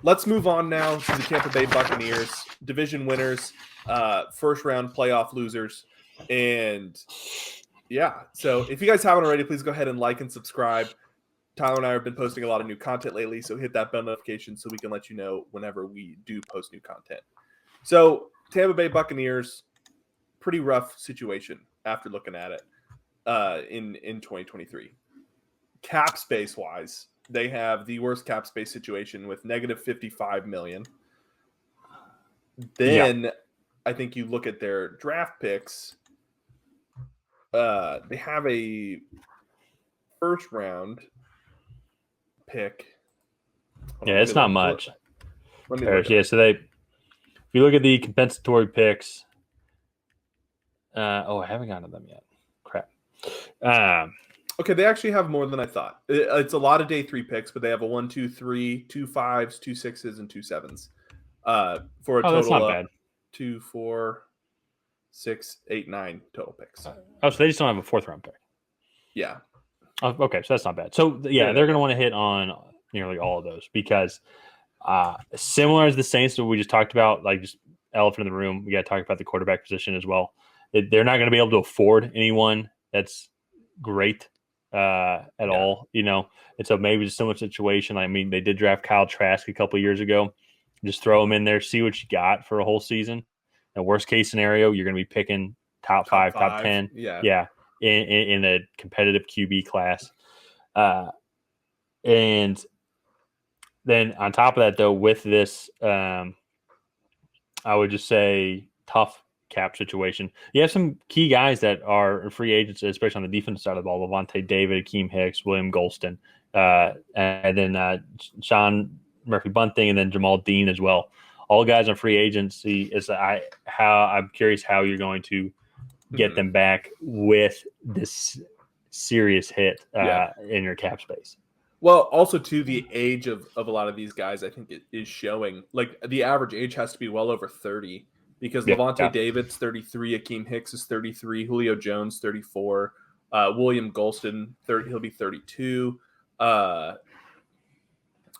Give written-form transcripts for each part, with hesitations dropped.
let's move on now to the Tampa Bay Buccaneers, division winners, first round playoff losers. And yeah, so if you guys haven't already, please go ahead and like and subscribe. Tyler and I have been posting a lot of new content lately, so hit that bell notification so we can let you know whenever we do post new content. So Tampa Bay Buccaneers, pretty rough situation after looking at it in 2023. Cap space wise, they have the worst cap space situation with negative $55 million. Then I think you look at their draft picks. They have a first round pick. It's not much. Yeah, so if you look at the compensatory picks, I haven't gotten to them yet. Crap. Okay, they actually have more than I thought. It's a lot of day 3 picks, but they have a 1, 2, 3, 2 5s, 2 6s, and 2 7s. For a total that's not of bad. 2, 4, 6, 8, 9 total picks. So they just don't have a 4th round pick. Yeah. Okay, so that's not bad. So they're going to want to hit on nearly all of those because similar as the Saints that we just talked about, like just elephant in the room, we got to talk about the quarterback position as well. They're not going to be able to afford anyone that's great at all, and so maybe just similar situation. I mean, they did draft Kyle Trask a couple of years ago. Just throw him in there, see what you got for a whole season. The worst case scenario, you're going to be picking top 5, top 10. Yeah. In a competitive QB class. And then on top of that, though, with this, I would just say tough cap situation. You have some key guys that are free agents, especially on the defensive side of the ball. Levante David, Akeem Hicks, William Golston, and then Sean Murphy-Bunting, and then Jamal Dean as well. All guys on free agency. I'm curious how you're going to get them back with this serious hit in your cap space. Well, also too, the age of a lot of these guys, I think it is showing. Like the average age has to be well over 30 because Levante David's 33, Akeem Hicks is 33, Julio Jones 34, William Golston 30, he'll be 32,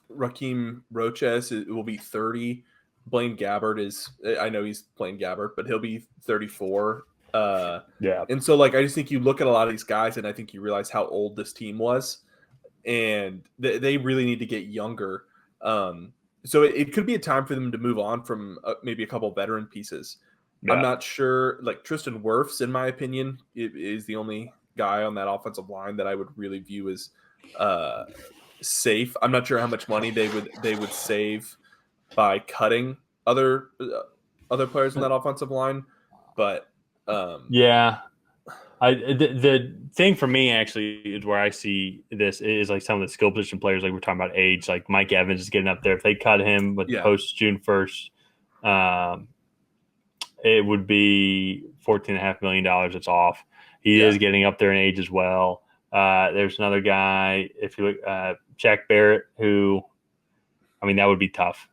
Raheem Roches will be 30. Blaine Gabbert I know he's playing Gabbert, but he'll be 34. And so I just think you look at a lot of these guys and I think you realize how old this team was, and they really need to get younger. So it could be a time for them to move on from maybe a couple veteran pieces. I'm not sure. Tristan Wirfs, in my opinion, is the only guy on that offensive line that I would really view as safe. I'm not sure how much money they would save by cutting other players in that offensive line, but the thing for me actually is where I see this is some of the skill position players, we're talking about age, like Mike Evans is getting up there. If they cut him with post June 1st, it would be $14.5 million. It's off. He is getting up there in age as well. There's another guy, if you look, Jack Barrett, who, that would be tough.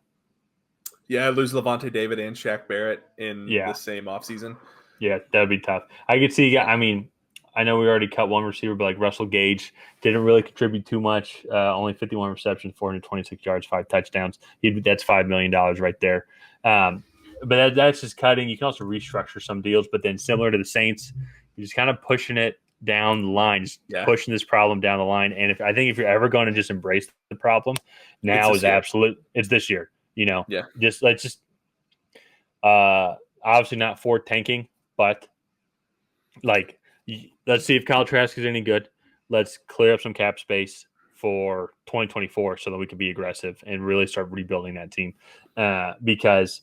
Yeah, lose Levante David and Shaq Barrett in the same offseason. Yeah, that would be tough. I could see, I know we already cut one receiver, but Russell Gage didn't really contribute too much. Only 51 receptions, 426 yards, 5 touchdowns. That's $5 million right there. But that's just cutting. You can also restructure some deals, but then similar to the Saints, you're just kind of pushing it down the line, just pushing this problem down the line. And I think if you're ever going to just embrace the problem, now is absolute. It's this year. Let's obviously not for tanking, but let's see if Kyle Trask is any good. Let's clear up some cap space for 2024 so that we can be aggressive and really start rebuilding that team. Because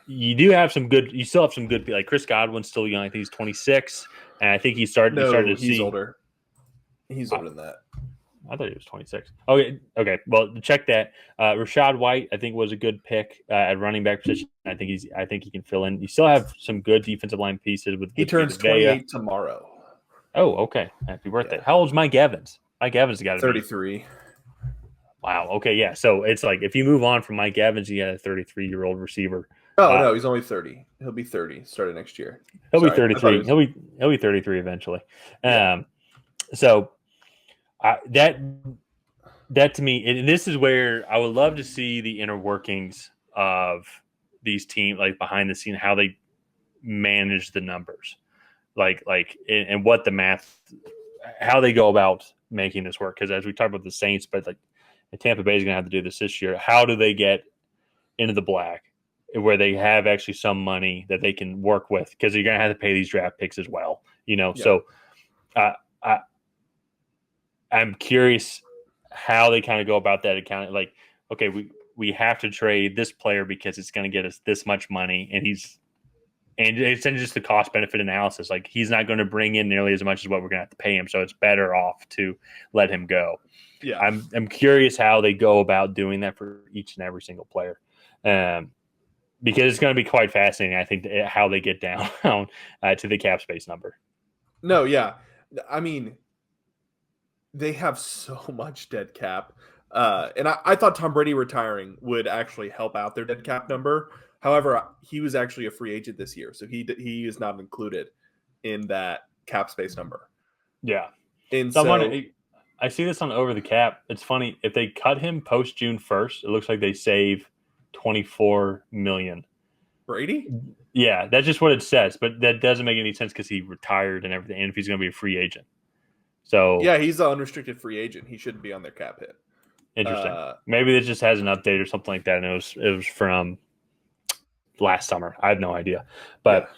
you still have some good, like Chris Godwin's still young. I think he's 26, and I think he's older. He's older than that. I thought he was 26. Okay. Well, check that. Rachaad White, I think, was a good pick at running back position. I think he can fill in. You still have some good defensive line pieces. He turns 28 tomorrow. Oh, okay. Happy birthday. Yeah. How old's Mike Evans? Mike Evans got 33. Wow. Okay. Yeah. So it's if you move on from Mike Evans, you got a 33-year-old receiver. No, he's only 30. He'll be 30 starting next year. He'll be 33. He'll be 33 eventually. So that that to me, and this is where I would love to see the inner workings of these teams, like behind the scene, how they manage the numbers, and what the math, how they go about making this work. Because as we talked about the Saints, but like Tampa Bay is going to have to do this year. How do they get into the black where they have actually some money that they can work with? Because you're going to have to pay these draft picks as well, Yeah. So I'm curious how they kind of go about that accounting. Like, okay, we have to trade this player because it's going to get us this much money, and it's just the cost benefit analysis. Like, he's not going to bring in nearly as much as what we're going to have to pay him, so it's better off to let him go. Yeah, I'm curious how they go about doing that for each and every single player, because it's going to be quite fascinating. I think how they get down to the cap space number. No, yeah, I mean, they have so much dead cap, and I thought Tom Brady retiring would actually help out their dead cap number. However, he was actually a free agent this year, so he is not included in that cap space number. Yeah, and so I see this on Over the Cap. It's funny, if they cut him post June 1st, it looks like they save $24 million. Brady? Yeah, that's just what it says, but that doesn't make any sense because he retired and everything, and if he's going to be a free agent. So yeah, he's an unrestricted free agent. He shouldn't be on their cap hit. Interesting. Maybe it just has an update or something like that, and it was from last summer. I have no idea, but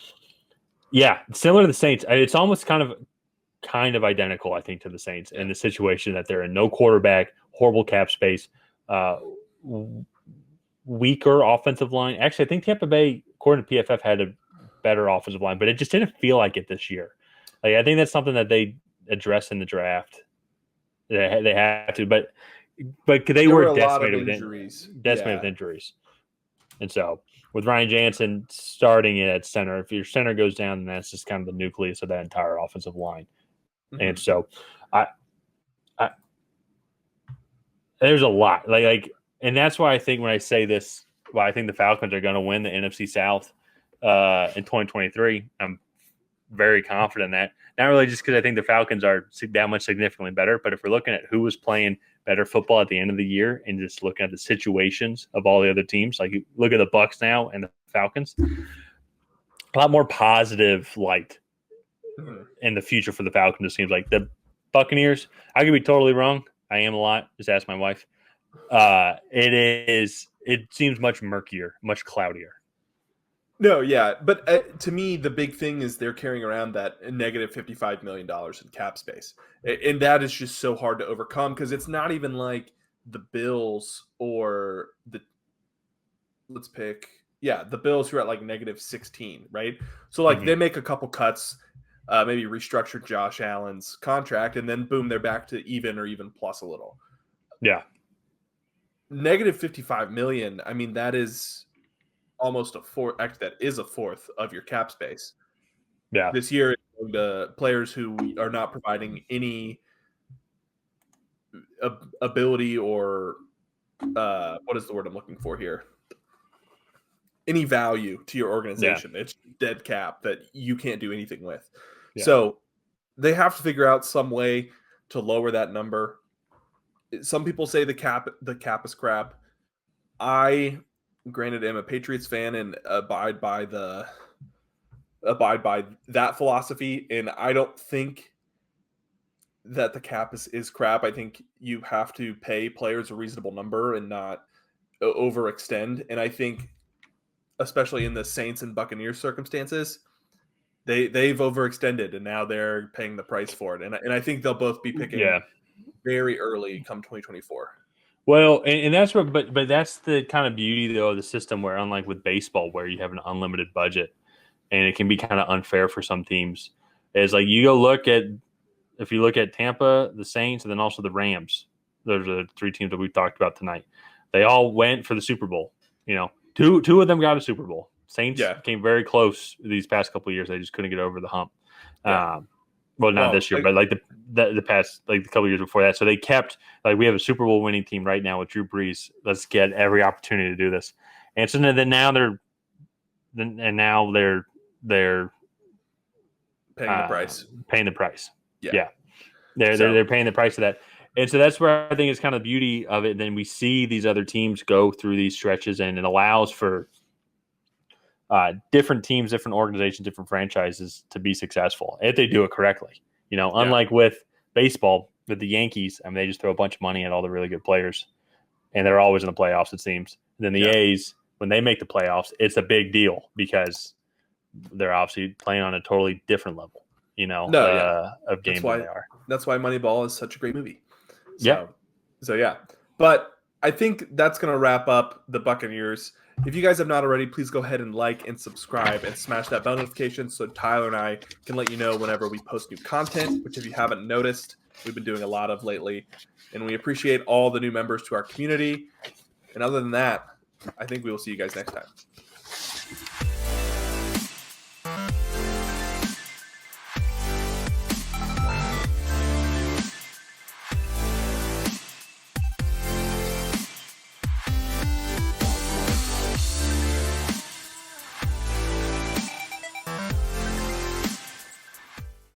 yeah, similar to the Saints. It's almost kind of identical, I think, to the Saints in the situation that they're in. No quarterback, horrible cap space, weaker offensive line. Actually, I think Tampa Bay, according to PFF, had a better offensive line, but it just didn't feel like it this year. Like, I think that's something that they address in the draft. They have to, but they were decimated with injuries. With injuries. And so with Ryan Jansen starting it at center, if your center goes down, then that's just kind of the nucleus of that entire offensive line. Mm-hmm. And so I there's a lot and that's why I think when I say this, I think the Falcons are going to win the NFC South in 2023. I'm very confident in that. Not really just because I think the Falcons are that much significantly better, but if we're looking at who was playing better football at the end of the year and just looking at the situations of all the other teams, like you look at the Bucs now and the Falcons, a lot more positive light in the future for the Falcons. It seems like the Buccaneers, I could be totally wrong. I am a lot. Just ask my wife. It seems much murkier, much cloudier. No, yeah, but to me, the big thing is they're carrying around that negative $55 million in cap space, and that is just so hard to overcome because it's not even like the Bills or the Bills who are at like negative 16, right? So like they make a couple cuts, maybe restructure Josh Allen's contract, and then boom, they're back to even or even plus a little. Yeah, negative 55 million. I mean, that is almost a fourth. Actually, that is a fourth of your cap space. Yeah. This year, the players who are not providing any ability or what is the word I'm looking for here? Any value to your organization. It's dead cap that you can't do anything with. Yeah. So they have to figure out some way to lower that number. Some people say the cap is crap. I, granted, am a Patriots fan and abide by that philosophy, and I don't think that the cap is crap. I think you have to pay players a reasonable number and not overextend. And I think, especially in the Saints and Buccaneers circumstances, they've overextended and now they're paying the price for it. And I think they'll both be picking very early come 2024. Well, and that's what, but that's the kind of beauty though of the system where, unlike with baseball, where you have an unlimited budget, and it can be kind of unfair for some teams. Is like you if you look at Tampa, the Saints, and then also the Rams. Those are the three teams that we've talked about tonight. They all went for the Super Bowl. You know, two of them got a Super Bowl. Saints came very close these past couple of years. They just couldn't get over the hump. Yeah. Well, not this year, but like the past, like the couple of years before that. So they kept, like, we have a Super Bowl winning team right now with Drew Brees. Let's get every opportunity to do this. And so then now they're paying the price. Paying the price. Yeah. They're paying the price of that. And so that's where I think it's kind of the beauty of it. Then we see these other teams go through these stretches, and it allows for different teams, different organizations, different franchises to be successful if they do it correctly. Unlike with baseball, with the Yankees, I mean, they just throw a bunch of money at all the really good players, and they're always in the playoffs, it seems. And then the A's, when they make the playoffs, it's a big deal because they're obviously playing on a totally different level, of game than they are. That's why Moneyball is such a great movie. So yeah. But I think that's going to wrap up the Buccaneers. If you guys have not already, please go ahead and like and subscribe and smash that bell notification so Tyler and I can let you know whenever we post new content, which if you haven't noticed, we've been doing a lot of lately. And we appreciate all the new members to our community. And other than that, I think we will see you guys next time.